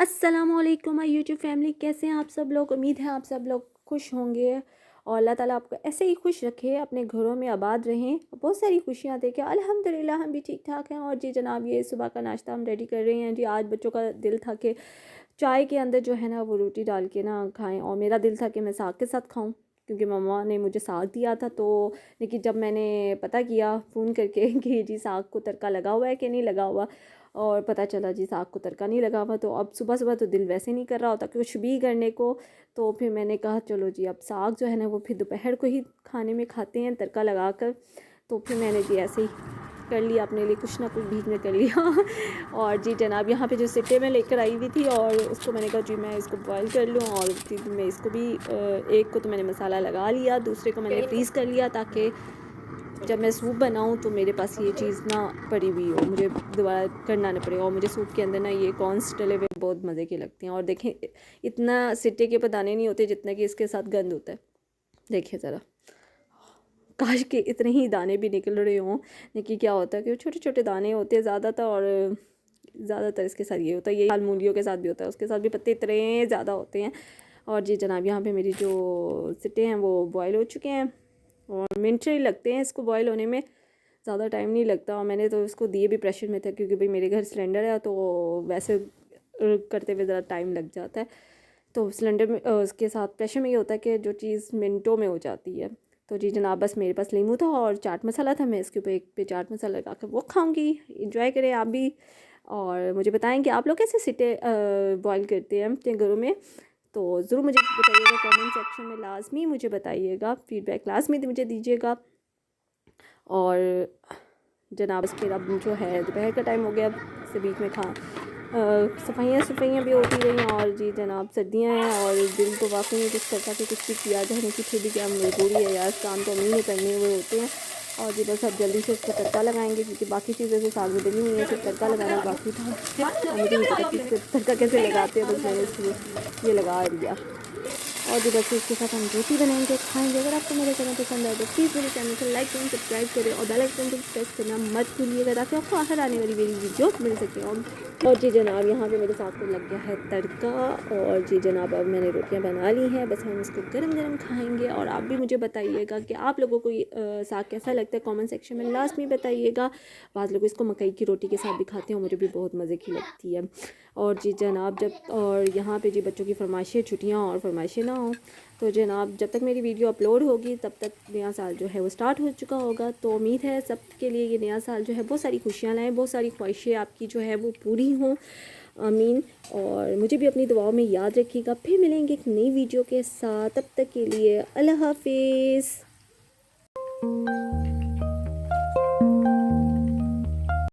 अस्सलामुअलैकुम my YouTube family, कैसे हैं आप सब लोग। उम्मीद है आप सब लोग खुश होंगे और अल्लाह ताला आपको ऐसे ही खुश रखे, अपने घरों में आबाद रहें, बहुत सारी खुशियां देखें। अल्हम्दुलिल्लाह हम भी ठीक ठाक हैं। और जी जनाब, ये सुबह का नाश्ता हम रेडी कर रहे हैं जी। आज बच्चों का दिल था कि चाय के अंदर जो है ना वो रोटी डाल के ना खाएं, और मेरा दिल था कि मैं साग के साथ खाऊं, क्योंकि मम्मा ने मुझे साग दिया था। तो लेकिन जब मैंने पता किया फ़ोन करके कि जी साग को तड़का लगा हुआ है कि नहीं लगा हुआ, और पता चला जी साग को तड़का नहीं लगा हुआ, तो अब सुबह सुबह तो दिल वैसे नहीं कर रहा होता कुछ भी करने को। तो फिर मैंने कहा चलो जी अब साग जो है ना वो फिर दोपहर को ही खाने में खाते हैं तड़का लगा कर। तो फिर मैंने जी ऐसे ही कर लिया, अपने लिए कुछ ना कुछ बीच में कर लिया। और जी जनाब, यहाँ पे जो सिट्टे में लेकर आई हुई थी, और उसको मैंने कहा जी मैं इसको बॉईल कर लूँ, और फिर मैं इसको भी एक को तो मैंने मसाला लगा लिया, दूसरे को मैंने फ्रीज़ कर लिया, ताकि जब मैं सूप बनाऊं तो मेरे पास ये चीज़ ना पड़ी हुई हो, मुझे दोबारा करना ना पड़े। और मुझे सूप के अंदर ना ये कॉर्न्स डले हुए बहुत मज़े के लगते हैं। और देखें, इतना सिट्टे के पदाने नहीं होते जितना कि इसके साथ गंद होता है। देखिए ज़रा, काश के इतने ही दाने भी निकल रहे हों, लेकिन क्या होता है कि छोटे छोटे दाने होते हैं ज़्यादातर, और ज़्यादातर इसके साथ ये होता है। ये लाल मूलियों के साथ भी होता है, उसके साथ भी पत्ते इतने ज़्यादा होते हैं। और जी जनाब, यहाँ पे मेरी जो सिट्टे हैं वो बॉयल हो चुके हैं, और मिनट ही लगते हैं इसको बॉयल होने में, ज़्यादा टाइम नहीं लगता। और मैंने तो इसको दिए भी प्रेशर में था, क्योंकि भाई मेरे घर सिलेंडर है, तो वैसे करते हुए ज़रा टाइम लग जाता है। तो सिलेंडर में उसके साथ प्रेशर में ये होता है कि जो चीज़ मिनटों में हो जाती है। तो जी जनाब, बस मेरे पास लीमू था और चाट मसाला था, मैं इसके ऊपर एक पे चाट मसाला लगा कर वो खाऊंगी। इंजॉय करें आप भी, और मुझे बताएं कि आप लोग कैसे सिट्टे बॉयल करते हैं अपने घरों में। तो ज़रूर मुझे बताइएगा कमेंट सेक्शन में, लाजमी मुझे बताइएगा, फीडबैक लाजमी मुझे दीजिएगा। और जनाब फिर अब जो है दोपहर का टाइम हो गया, से बीच में सफाइयाँ भी होती रही। और जी जनाब, सर्दियाँ हैं और दिल तो वाकई में कुछ करता कि कुछ भी किया जाने की, फिर भी क्या मजबूरी है यार, काम तो अम्मी ने करने हुए होते हैं। और जी बस अब जल्दी से इसको तड़का लगाएंगे, क्योंकि बाकी चीज़ें तो साग में डली हुई हैं, सिर्फ तड़का लगाना बाकी था। और मुझे नहीं पता कि तड़का कैसे लगाते हैं, बस मैंने इसलिए ये लगा दिया। और भी बच्चे इसके साथ हम रोटी बनाएंगे, खाएंगे। अगर आपको मेरा चैनल पसंद आए तो प्लीज़ मेरे चैनल को लाइक करें, सब्सक्राइब करें, और बेल आइकन को प्रेस करना मत भूलिएगा, ताकि आपको आखिर आने वाली मेरी वीडियो मिल सके। और जी जनाब, यहाँ पे मेरे साथ को लग गया है तड़का। और जी जनाब, अब मैंने रोटियाँ बना ली हैं, बस हम इसको गरम गरम खाएंगे। और आप भी मुझे बताइएगा कि आप लोगों को ये साग कैसा लगता है, कमेंट सेक्शन में लास्ट में बताइएगा। बाद लोग इसको मकई की रोटी के साथ भी खाते हैं, और मुझे भी बहुत मज़े की लगती है। और जी जनाब, जब और यहाँ पे जी बच्चों की फरमाइशें, छुट्टियाँ और फरमाइशें ना हो, तो जनाब जब तक मेरी वीडियो अपलोड होगी तब तक नया साल जो है वो स्टार्ट हो चुका होगा। तो उम्मीद है सब के लिए ये नया साल जो है बहुत सारी खुशियाँ लाएँ, बहुत सारी ख्वाहिशें आपकी जो है वो पूरी हों, आमीन। और मुझे भी अपनी दुआओं में याद रखिएगा। फिर मिलेंगे एक नई वीडियो के साथ, तब तक के लिए अल्लाह हाफिज़।